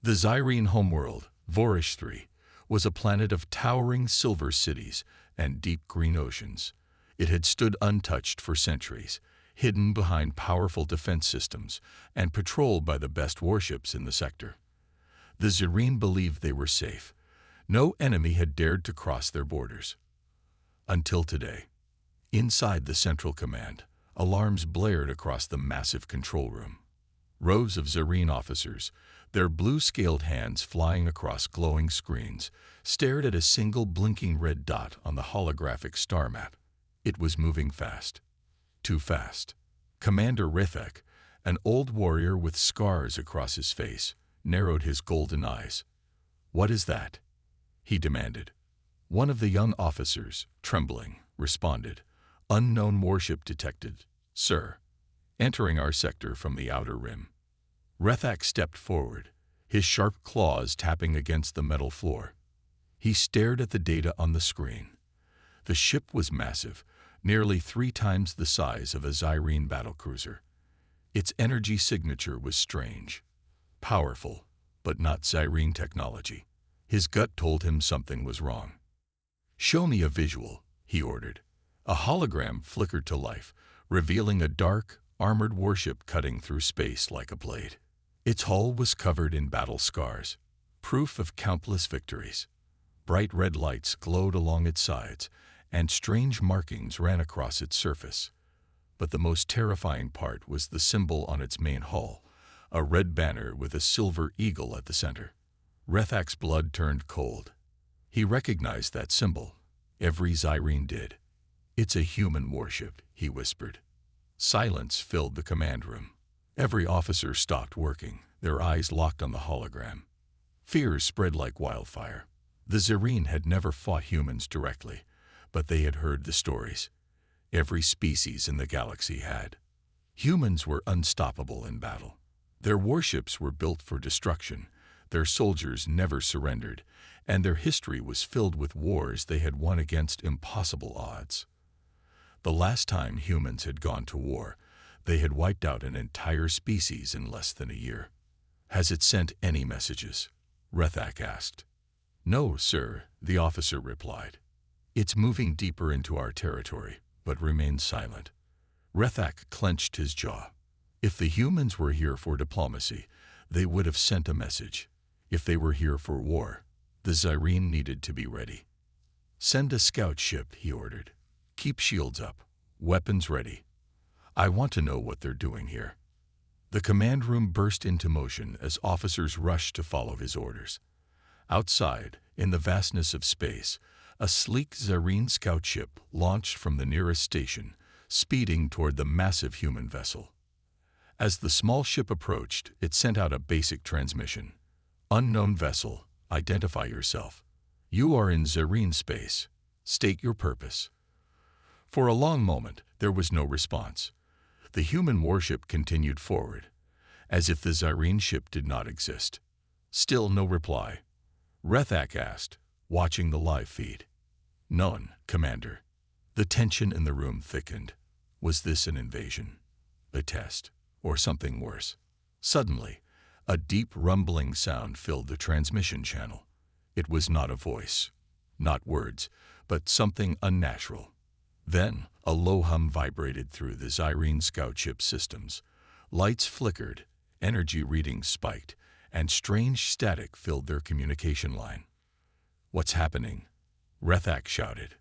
The Zyrene homeworld, Vorish 3, was a planet of towering silver cities and deep green oceans. It had stood untouched for centuries, hidden behind powerful defense systems and patrolled by the best warships in the sector. The Zyrene believed they were safe. No enemy had dared to cross their borders. Until today. Inside the Central Command, alarms blared across the massive control room. Rows of Zyrene officers, their blue-scaled hands flying across glowing screens, stared at a single blinking red dot on the holographic star map. It was moving fast. Too fast. Commander Rithek, an old warrior with scars across his face, narrowed his golden eyes. "What is that?" he demanded. One of the young officers, trembling, responded, "Unknown warship detected, sir, entering our sector from the outer rim." Rethak stepped forward, his sharp claws tapping against the metal floor. He stared at the data on the screen. The ship was massive, nearly 3 times the size of a Zyrene battlecruiser. Its energy signature was strange. Powerful, but not Zyrene technology. His gut told him something was wrong. "Show me a visual," he ordered. A hologram flickered to life, revealing a dark, armored warship cutting through space like a blade. Its hull was covered in battle scars, proof of countless victories. Bright red lights glowed along its sides, and strange markings ran across its surface. But the most terrifying part was the symbol on its main hull, a red banner with a silver eagle at the center. Rethak's blood turned cold. He recognized that symbol. Every Zyrene did. "It's a human warship," he whispered. Silence filled the command room. Every officer stopped working, their eyes locked on the hologram. Fear spread like wildfire. The Zyrene had never fought humans directly, but they had heard the stories. Every species in the galaxy had. Humans were unstoppable in battle. Their warships were built for destruction, their soldiers never surrendered, and their history was filled with wars they had won against impossible odds. The last time humans had gone to war, they had wiped out an entire species in less than a year. "Has it sent any messages?" Rethak asked. "No, sir," the officer replied. "It's moving deeper into our territory, but remains silent." Rethak clenched his jaw. If the humans were here for diplomacy, they would have sent a message. If they were here for war, the Zyrene needed to be ready. "Send a scout ship," he ordered. "Keep shields up, weapons ready. I want to know what they're doing here." The command room burst into motion as officers rushed to follow his orders. Outside, in the vastness of space, a sleek Zyrene scout ship launched from the nearest station, speeding toward the massive human vessel. As the small ship approached, it sent out a basic transmission. "Unknown vessel, identify yourself. You are in Zyrene space. State your purpose." For a long moment, there was no response. The human warship continued forward, as if the Zyrene ship did not exist. Still no reply. Rethak asked, watching the live feed. "None, Commander." The tension in the room thickened. Was this an invasion? A test? Or something worse? Suddenly, a deep rumbling sound filled the transmission channel. It was not a voice, not words, but something unnatural. Then, a low hum vibrated through the Zyrene scout ship systems. Lights flickered, energy readings spiked, and strange static filled their communication line. "What's happening?" Rethak shouted.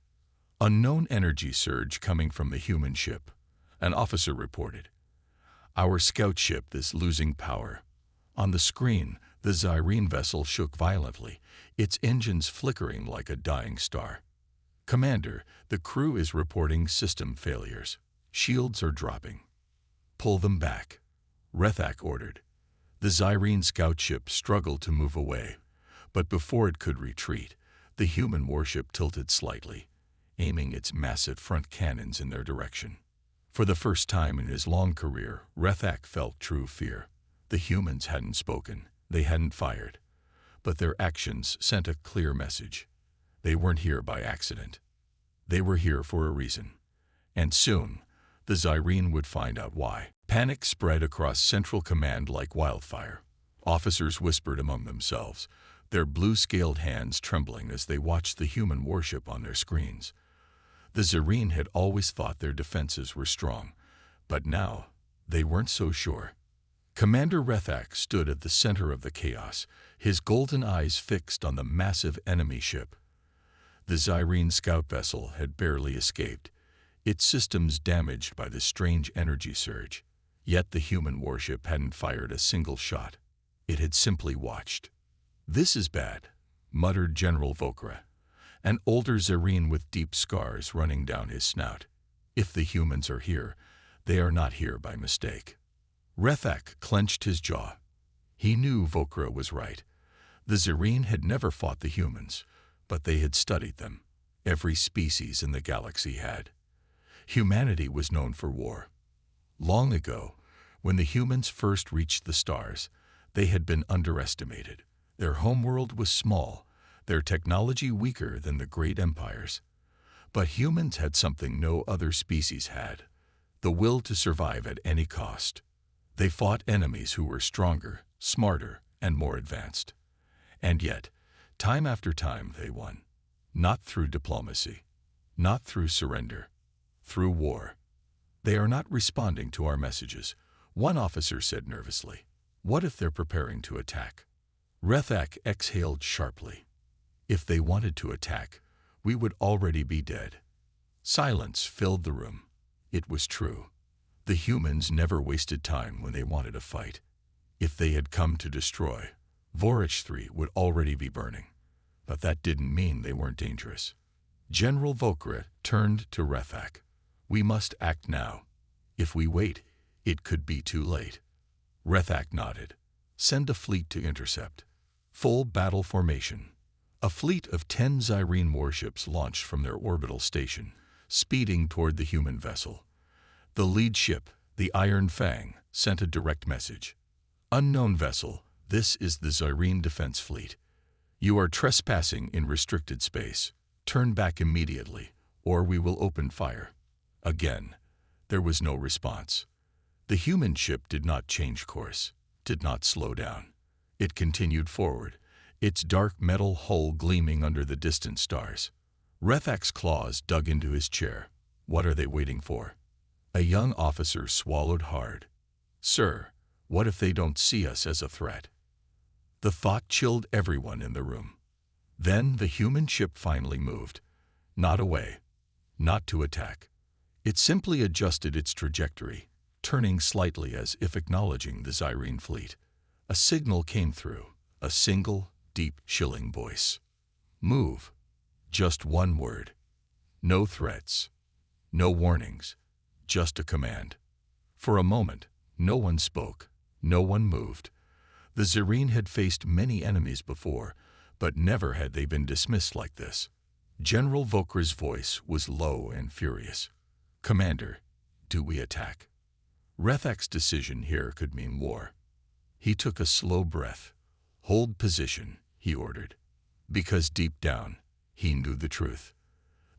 "Unknown energy surge coming from the human ship," an officer reported. "Our scout ship is losing power." On the screen, the Zyrene vessel shook violently, its engines flickering like a dying star. "Commander, the crew is reporting system failures. Shields are dropping." "Pull them back," Rethak ordered. The Zyrene scout ship struggled to move away, but before it could retreat, the human warship tilted slightly, aiming its massive front cannons in their direction. For the first time in his long career, Rethak felt true fear. The humans hadn't spoken, they hadn't fired, but their actions sent a clear message. They weren't here by accident. They were here for a reason. And soon, the Zyrene would find out why. Panic spread across Central Command like wildfire. Officers whispered among themselves, their blue-scaled hands trembling as they watched the human warship on their screens. The Zerine had always thought their defenses were strong, but now they weren't so sure. Commander Rethak stood at the center of the chaos, his golden eyes fixed on the massive enemy ship. The Zyrine scout vessel had barely escaped, its systems damaged by the strange energy surge. Yet the human warship hadn't fired a single shot. It had simply watched. "This is bad," muttered General Vokra, an older Zerine with deep scars running down his snout. "If the humans are here, they are not here by mistake." Rethak clenched his jaw. He knew Vokra was right. The Zerine had never fought the humans, but they had studied them. Every species in the galaxy had. Humanity was known for war. Long ago, when the humans first reached the stars, they had been underestimated. Their homeworld was small, their technology weaker than the great empires. But humans had something no other species had: the will to survive at any cost. They fought enemies who were stronger, smarter, and more advanced. And yet, time after time, they won. Not through diplomacy, not through surrender, through war. "They are not responding to our messages," one officer said nervously. "What if they're preparing to attack?" Rethak exhaled sharply. "If they wanted to attack, we would already be dead." Silence filled the room. It was true. The humans never wasted time when they wanted a fight. If they had come to destroy, Vorich 3 would already be burning. But that didn't mean they weren't dangerous. General Vokra turned to Rethak. "We must act now. If we wait, it could be too late." Rethak nodded. "Send a fleet to intercept." Full battle formation. A fleet of 10 Zyrine warships launched from their orbital station, speeding toward the human vessel. The lead ship, the Iron Fang, sent a direct message. "Unknown vessel, this is the Zyrine Defense Fleet. You are trespassing in restricted space. Turn back immediately, or we will open fire." Again, there was no response. The human ship did not change course, did not slow down. It continued forward, its dark metal hull gleaming under the distant stars. Rethak's claws dug into his chair. What are they waiting for? A young officer swallowed hard. "Sir, what if they don't see us as a threat?" The thought chilled everyone in the room. Then the human ship finally moved. Not away, not to attack. It simply adjusted its trajectory, turning slightly as if acknowledging the Zyrine fleet. A signal came through, a single, deep, chilling voice. "Move." Just one word. No threats, no warnings, just a command. For a moment, no one spoke, no one moved. The Zyrine had faced many enemies before, but never had they been dismissed like this. General Vokra's voice was low and furious. "Commander, do we attack?" Rethak's decision here could mean war. He took a slow breath. "Hold position," he ordered. Because deep down, he knew the truth.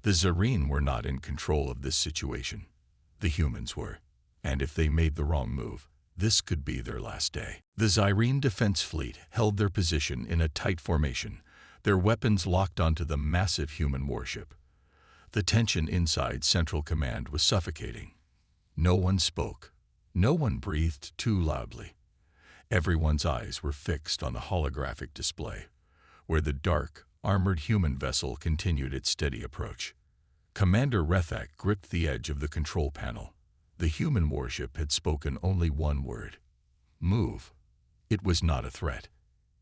The Zyrine were not in control of this situation. The humans were. And if they made the wrong move, this could be their last day. The Zyrine Defense Fleet held their position in a tight formation, their weapons locked onto the massive human warship. The tension inside Central Command was suffocating. No one spoke. No one breathed too loudly. Everyone's eyes were fixed on the holographic display, where the dark, armored human vessel continued its steady approach. Commander Rethak gripped the edge of the control panel. The human warship had spoken only one word: move. It was not a threat.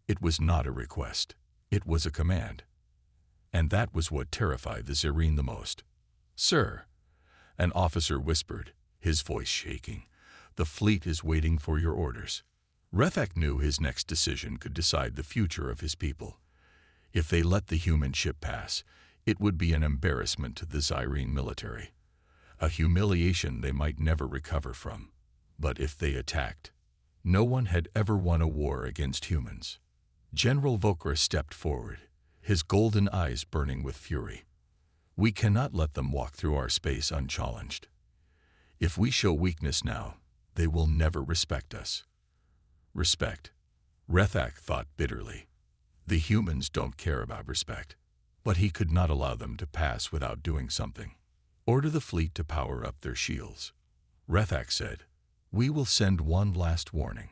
It was not a request. It was a command. And that was what terrified the Zyrine the most. "Sir," an officer whispered, his voice shaking, "the fleet is waiting for your orders." Rethak knew his next decision could decide the future of his people. If they let the human ship pass, it would be an embarrassment to the Zyrine military, a humiliation they might never recover from. But if they attacked, no one had ever won a war against humans. General Vokra stepped forward, his golden eyes burning with fury. "We cannot let them walk through our space unchallenged. If we show weakness now, they will never respect us." Respect. Rethak thought bitterly. The humans don't care about respect. But he could not allow them to pass without doing something. Order the fleet to power up their shields. Rethak said, "We will send one last warning."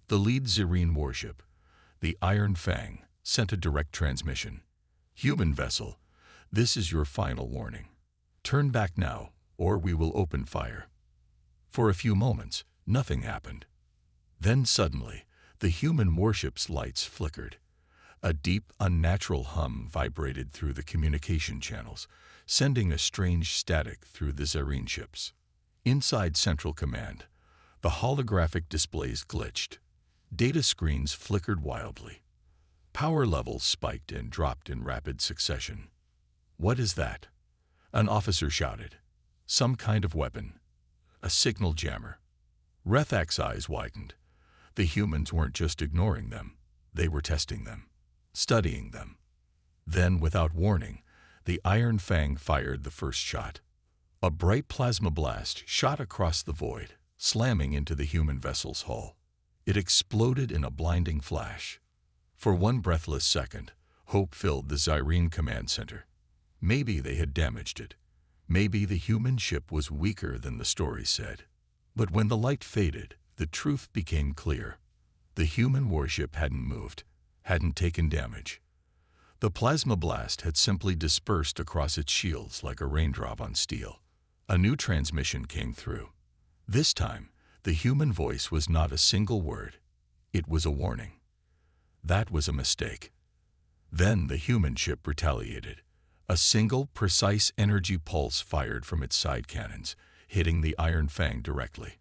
The lead Zerine warship, the Iron Fang, sent a direct transmission. "Human vessel, this is your final warning. Turn back now, or we will open fire." For a few moments, nothing happened. Then suddenly, the human warship's lights flickered. A deep, unnatural hum vibrated through the communication channels, sending a strange static through the Zerine ships. Inside Central Command, the holographic displays glitched. Data screens flickered wildly. Power levels spiked and dropped in rapid succession. "What is that?" An officer shouted. "Some kind of weapon. A signal jammer." Rethak's eyes widened. The humans weren't just ignoring them. They were testing them, studying them. Then, without warning, the Iron Fang fired the first shot. A bright plasma blast shot across the void, slamming into the human vessel's hull. It exploded in a blinding flash. For one breathless second, hope filled the Zerine command center. Maybe they had damaged it. Maybe the human ship was weaker than the story said. But when the light faded, the truth became clear. The human warship hadn't moved, hadn't taken damage. The plasma blast had simply dispersed across its shields like a raindrop on steel. A new transmission came through. This time, the human voice was not a single word. It was a warning. That was a mistake. Then the human ship retaliated. A single, precise energy pulse fired from its side cannons, hitting the Iron Fang directly.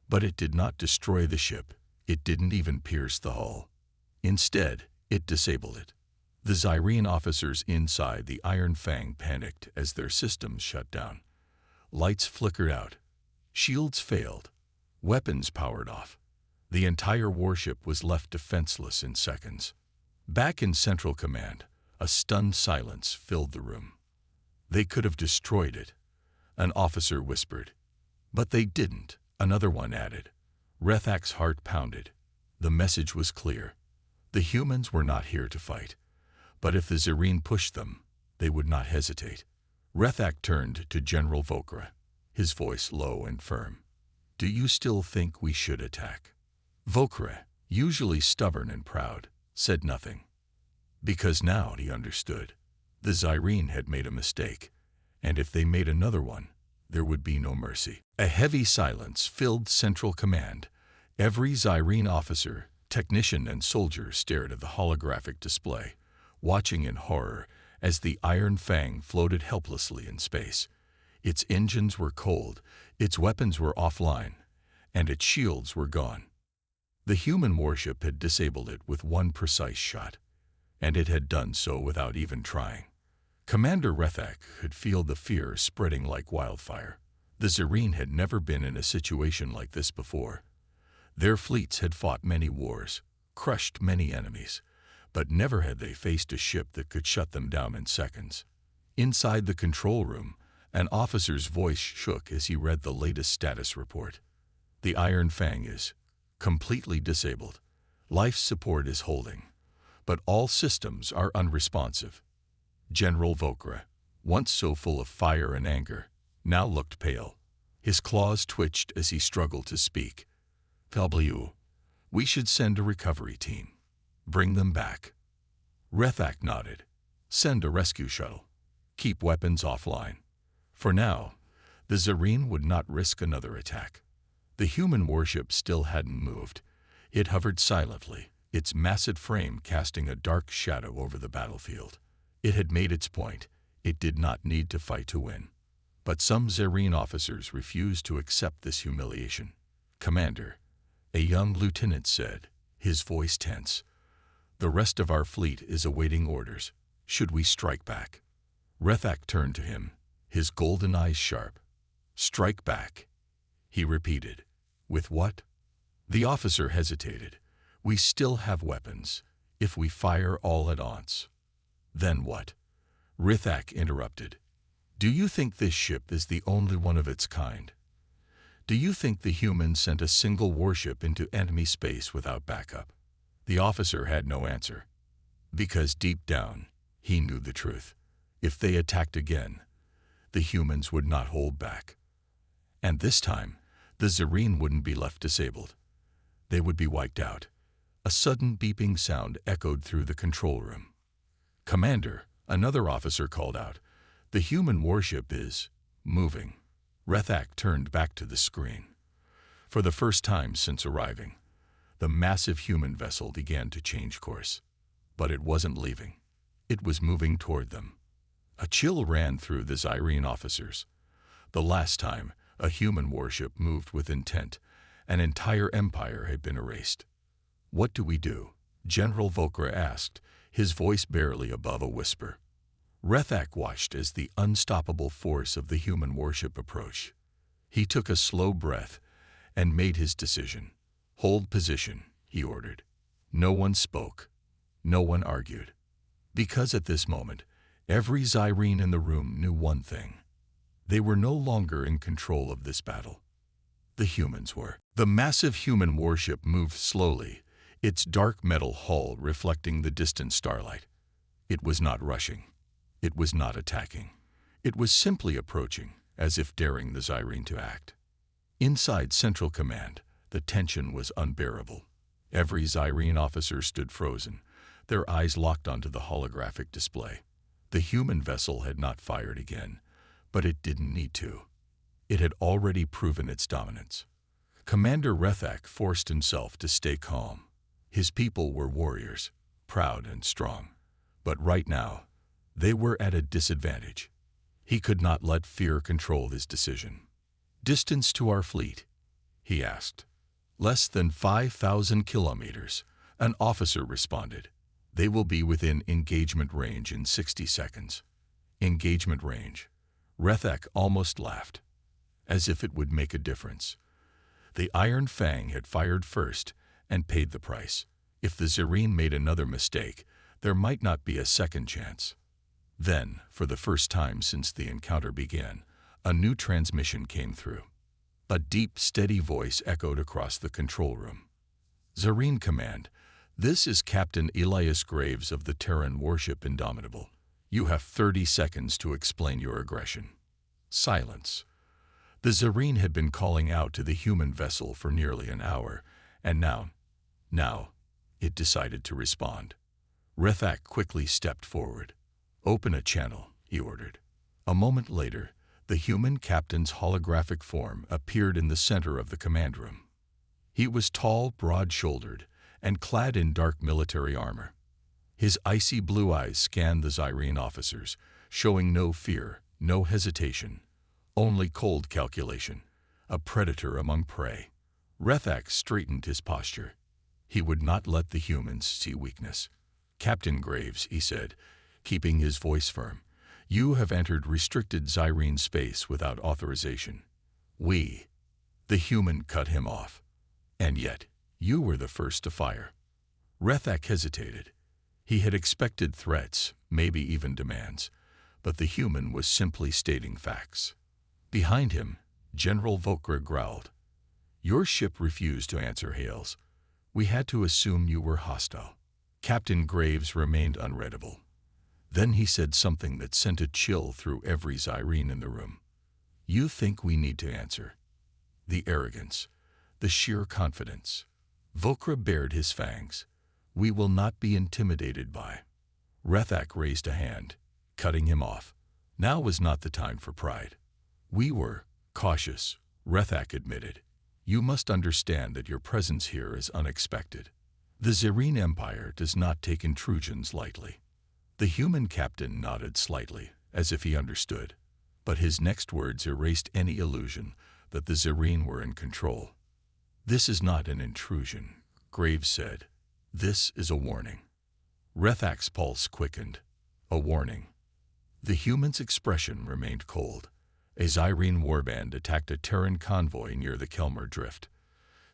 But it did not destroy the ship. It didn't even pierce the hull. Instead, it disabled it. The Zerine officers inside the Iron Fang panicked as their systems shut down. Lights flickered out. Shields failed. Weapons powered off. The entire warship was left defenseless in seconds. Back in Central Command, a stunned silence filled the room. "They could have destroyed it," an officer whispered. "But they didn't," another one added. Rethak's heart pounded. The message was clear. The humans were not here to fight. But if the Zerine pushed them, they would not hesitate. Rethak turned to General Vokra, his voice low and firm. "Do you still think we should attack?" Vokra, usually stubborn and proud, said nothing. Because now he understood. The Zerine had made a mistake, and if they made another one, there would be no mercy. A heavy silence filled Central Command. Every Zerine officer, technician, and soldier stared at the holographic display, watching in horror as the Iron Fang floated helplessly in space. Its engines were cold, its weapons were offline, and its shields were gone. The human warship had disabled it with one precise shot, and it had done so without even trying. Commander Rethak could feel the fear spreading like wildfire. The Zerine had never been in a situation like this before. Their fleets had fought many wars, crushed many enemies, but never had they faced a ship that could shut them down in seconds. Inside the control room, an officer's voice shook as he read the latest status report. "The Iron Fang is completely disabled. Life support is holding, but all systems are unresponsive." General Vokra, once so full of fire and anger, now looked pale. His claws twitched as he struggled to speak. "W, we should send a recovery team. Bring them back." Rethak nodded. "Send a rescue shuttle. Keep weapons offline." For now, the Zerine would not risk another attack. The human warship still hadn't moved. It hovered silently, its massive frame casting a dark shadow over the battlefield. It had made its point. It did not need to fight to win. But some Zerine officers refused to accept this humiliation. "Commander," a young lieutenant said, his voice tense, "the rest of our fleet is awaiting orders. Should we strike back?" Rethak turned to him, his golden eyes sharp. "Strike back," he repeated. "With what?" The officer hesitated. "We still have weapons, if we fire all at once." "Then what?" Rethak interrupted. "Do you think this ship is the only one of its kind? Do you think the humans sent a single warship into enemy space without backup? The officer had no answer, because deep down, he knew the truth. If they attacked again, the humans would not hold back. And this time, the Zerine wouldn't be left disabled. They would be wiped out. A sudden beeping sound echoed through the control room. "Commander," another officer called out, "the human warship is moving." Rethak turned back to the screen. For the first time since arriving, the massive human vessel began to change course. But it wasn't leaving. It was moving toward them. A chill ran through the Zyrene officers. The last time a human warship moved with intent, an entire empire had been erased. "What do we do?" General Volkra asked, his voice barely above a whisper. Rethak watched as the unstoppable force of the human warship approached. He took a slow breath and made his decision. "Hold position," he ordered. No one spoke. No one argued. Because at this moment, every Zyrene in the room knew one thing. They were no longer in control of this battle. The humans were. The massive human warship moved slowly, its dark metal hull reflecting the distant starlight. It was not rushing. It was not attacking. It was simply approaching, as if daring the Zyrene to act. Inside Central Command, the tension was unbearable. Every Zyrene officer stood frozen, their eyes locked onto the holographic display. The human vessel had not fired again, but it didn't need to. It had already proven its dominance. Commander Rethak forced himself to stay calm. His people were warriors, proud and strong. But right now, they were at a disadvantage. He could not let fear control his decision. "Distance to our fleet?" he asked. "Less than 5,000 kilometers," an officer responded. "They will be within engagement range in 60 seconds. Engagement range. Rethak almost laughed, as if it would make a difference. The Iron Fang had fired first and paid the price. If the Zerine made another mistake, there might not be a second chance. Then, for the first time since the encounter began, a new transmission came through. A deep, steady voice echoed across the control room. "Zerine Command, this is Captain Elias Graves of the Terran warship Indomitable. You have 30 seconds to explain your aggression." Silence. The Zerine had been calling out to the human vessel for nearly an hour, and now, it decided to respond. Rethak quickly stepped forward. "Open a channel," he ordered. A moment later, the human captain's holographic form appeared in the center of the command room. He was tall, broad-shouldered, and clad in dark military armor. His icy blue eyes scanned the Zyrene officers, showing no fear, no hesitation, only cold calculation, a predator among prey. Rethak straightened his posture. He would not let the humans see weakness. "Captain Graves," he said, keeping his voice firm, "you have entered restricted Zyrene space without authorization. The human cut him off. "And yet, you were the first to fire." Rethak hesitated. He had expected threats, maybe even demands, but the human was simply stating facts. Behind him, General Volkra growled. "Your ship refused to answer hails. We had to assume you were hostile." Captain Graves remained unreadable. Then he said something that sent a chill through every Zyrene in the room. "You think we need to answer?" The arrogance, the sheer confidence. Volkra bared his fangs. "We will not be intimidated by." Rethak raised a hand, cutting him off. Now was not the time for pride. "We were cautious," Rethak admitted. "You must understand that your presence here is unexpected. The Zerine Empire does not take intrusions lightly." The human captain nodded slightly, as if he understood, but his next words erased any illusion that the Zerine were in control. "This is not an intrusion," Graves said. "This is a warning." Rethak's pulse quickened. A warning. The human's expression remained cold. A Zyrene warband attacked a Terran convoy near the Kelmer Drift.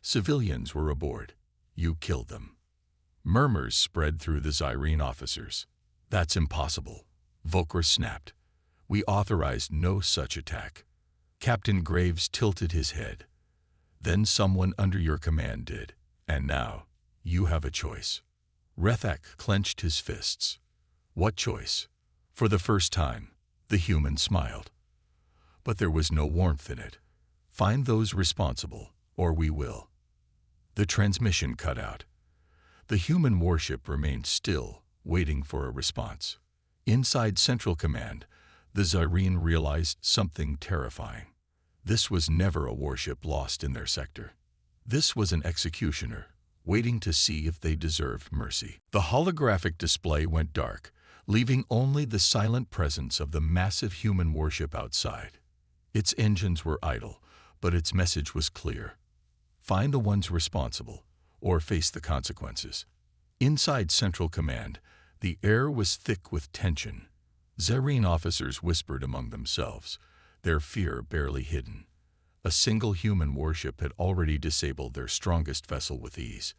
Civilians were aboard. You killed them. Murmurs spread through the Zyrene officers. "That's impossible," Volkra snapped. "We authorized no such attack." Captain Graves tilted his head. "Then someone under your command did, and now You have a choice. Rethak clenched his fists. What choice? For the first time, the human smiled. But there was no warmth in it. Find those responsible, or we will. The transmission cut out. The human warship remained still, waiting for a response. Inside Central Command, the Zyrene realized something terrifying. This was never a warship lost in their sector. This was an executioner, waiting to see if they deserved mercy. The holographic display went dark, leaving only the silent presence of the massive human warship outside. Its engines were idle, but its message was clear. Find the ones responsible, or face the consequences. Inside Central Command, the air was thick with tension. Zyrene officers whispered among themselves, their fear barely hidden. A single human warship had already disabled their strongest vessel with ease.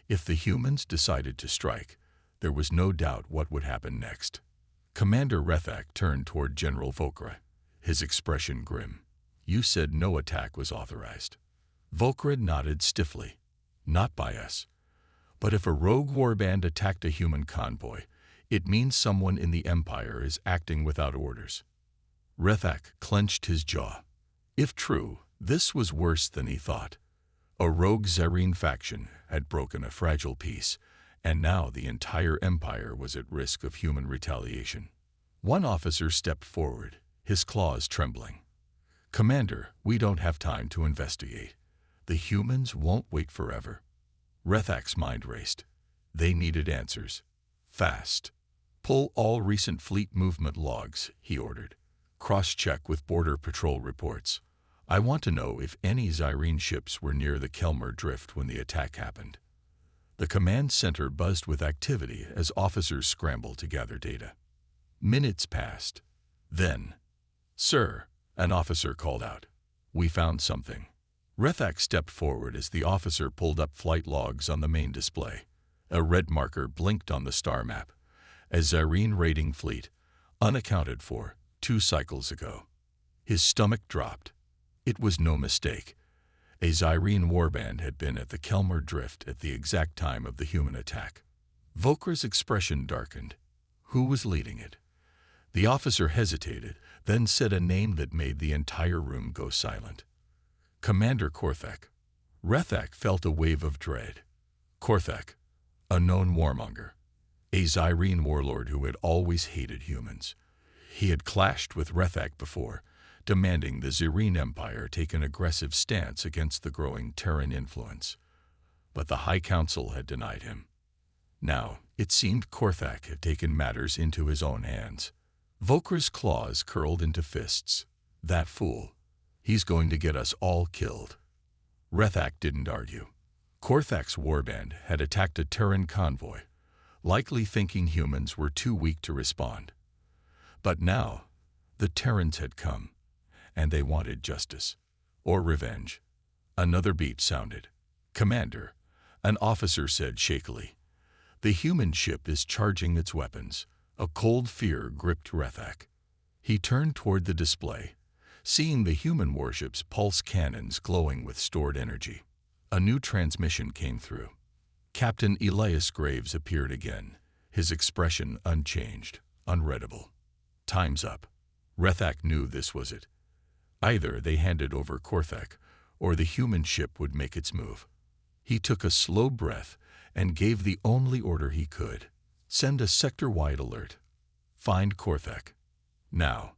If the humans decided to strike, there was no doubt what would happen next. Commander Rethak turned toward General Vokra, his expression grim. You said no attack was authorized. Vokra nodded stiffly. Not by us. But if a rogue warband attacked a human convoy, it means someone in the Empire is acting without orders. Rethak clenched his jaw. If true, this was worse than he thought. A rogue Zyrene faction had broken a fragile peace, and now the entire Empire was at risk of human retaliation. One officer stepped forward, his claws trembling. Commander, we don't have time to investigate. The humans won't wait forever. Rethak's mind raced. They needed answers. Fast. Pull all recent fleet movement logs, he ordered. Cross-check with Border Patrol reports. I want to know if any Zyrene ships were near the Kelmer Drift when the attack happened. The command center buzzed with activity as officers scrambled to gather data. Minutes passed. Then, Sir, an officer called out. We found something. Rethak stepped forward as the officer pulled up flight logs on the main display. A red marker blinked on the star map. A Zyrene raiding fleet, unaccounted for, 2 cycles ago. His stomach dropped. It was no mistake. A Zyrene warband had been at the Kelmer Drift at the exact time of the human attack. Vokra's expression darkened. Who was leading it? The officer hesitated, then said a name that made the entire room go silent. Commander Korthak. Rethak felt a wave of dread. Korthak, a known warmonger. A Zyrene warlord who had always hated humans. He had clashed with Rethak before, demanding the Zyrene Empire take an aggressive stance against the growing Terran influence. But the High Council had denied him. Now, it seemed Korthak had taken matters into his own hands. Vokra's claws curled into fists. That fool. He's going to get us all killed. Rethak didn't argue. Korthak's warband had attacked a Terran convoy, likely thinking humans were too weak to respond. But now, the Terrans had come, and they wanted justice. Or revenge. Another beep sounded. Commander, an officer said shakily. The human ship is charging its weapons. A cold fear gripped Rethak. He turned toward the display, seeing the human warship's pulse cannons glowing with stored energy. A new transmission came through. Captain Elias Graves appeared again, his expression unchanged, unreadable. Time's up. Rethak knew this was it. Either they handed over Korthak, or the human ship would make its move. He took a slow breath and gave the only order he could. Send a sector-wide alert. Find Korthak. Now.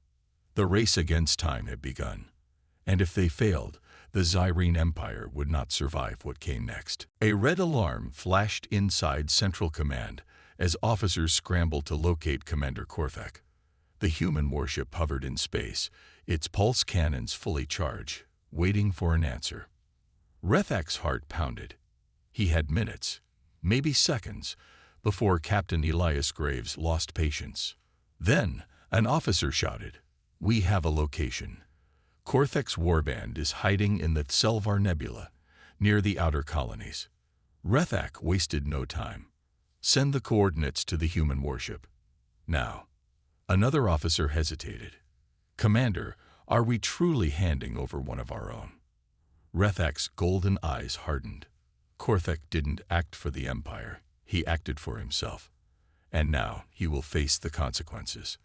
The race against time had begun, and if they failed, the Zyrene Empire would not survive what came next. A red alarm flashed inside Central Command as officers scrambled to locate Commander Korthak. The human warship hovered in space, its pulse cannons fully charged, waiting for an answer. Rethak's heart pounded. He had minutes, maybe seconds, before Captain Elias Graves lost patience. Then, an officer shouted, We have a location. Korthak's warband is hiding in the Selvar Nebula, near the outer colonies. Rethak wasted no time. Send the coordinates to the human warship. Now. Another officer hesitated. Commander, are we truly handing over one of our own? Rethak's golden eyes hardened. Korthek didn't act for the Empire, he acted for himself. And now he will face the consequences.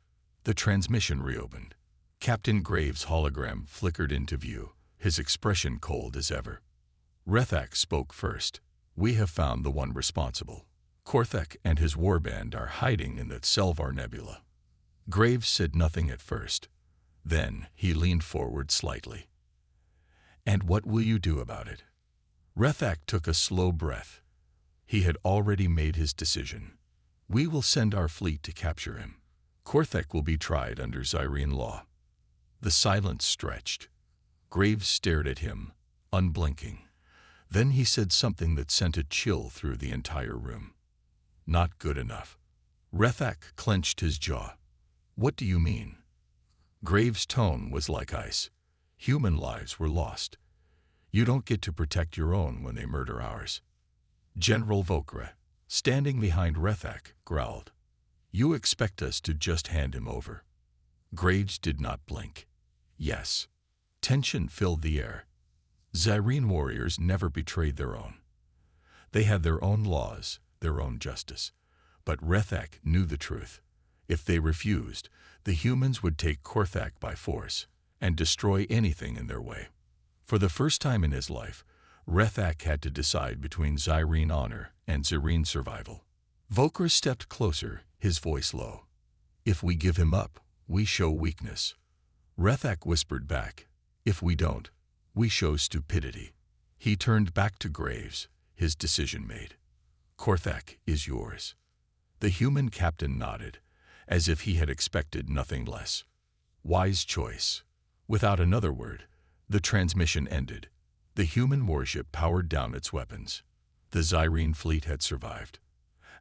The transmission reopened. Captain Graves' hologram flickered into view, his expression cold as ever. Rethak spoke first. "We have found the one responsible. Korthek and his warband are hiding in the Selvar Nebula." Graves said nothing at first. Then he leaned forward slightly. "And what will you do about it?" Rethak took a slow breath. He had already made his decision. "We will send our fleet to capture him. Korthek will be tried under Zyrene law." The silence stretched. Graves stared at him, unblinking. Then he said something that sent a chill through the entire room. "Not good enough." Rethak clenched his jaw. "What do you mean?" Graves' tone was like ice. "Human lives were lost. You don't get to protect your own when they murder ours." General Vokra, standing behind Rethak, growled, "You expect us to just hand him over?" Graves did not blink. Yes. Tension filled the air. Zyrene warriors never betrayed their own. They had their own laws, their own justice. But Rethak knew the truth. If they refused, the humans would take Korthak by force and destroy anything in their way. For the first time in his life, Rethak had to decide between Zyrene honor and Zyrene survival. Vokra stepped closer, his voice low. "If we give him up, we show weakness." Rethak whispered back, "If we don't, we show stupidity." He turned back to Graves, his decision made. "Korthak is yours." The human captain nodded, as if he had expected nothing less. Wise choice. Without another word, the transmission ended. The human warship powered down its weapons. The Zyrene fleet had survived.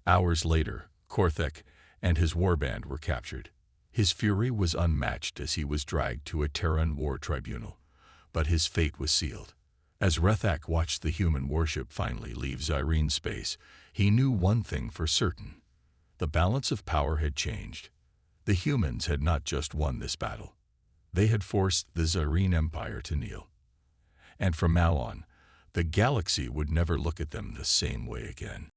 Hours later, Korthek and his warband were captured. His fury was unmatched as he was dragged to a Terran war tribunal, but his fate was sealed. As Rethak watched the human warship finally leave Zyrene space, he knew one thing for certain. The balance of power had changed. The humans had not just won this battle. They had forced the Zyrene Empire to kneel. And from now on, the galaxy would never look at them the same way again.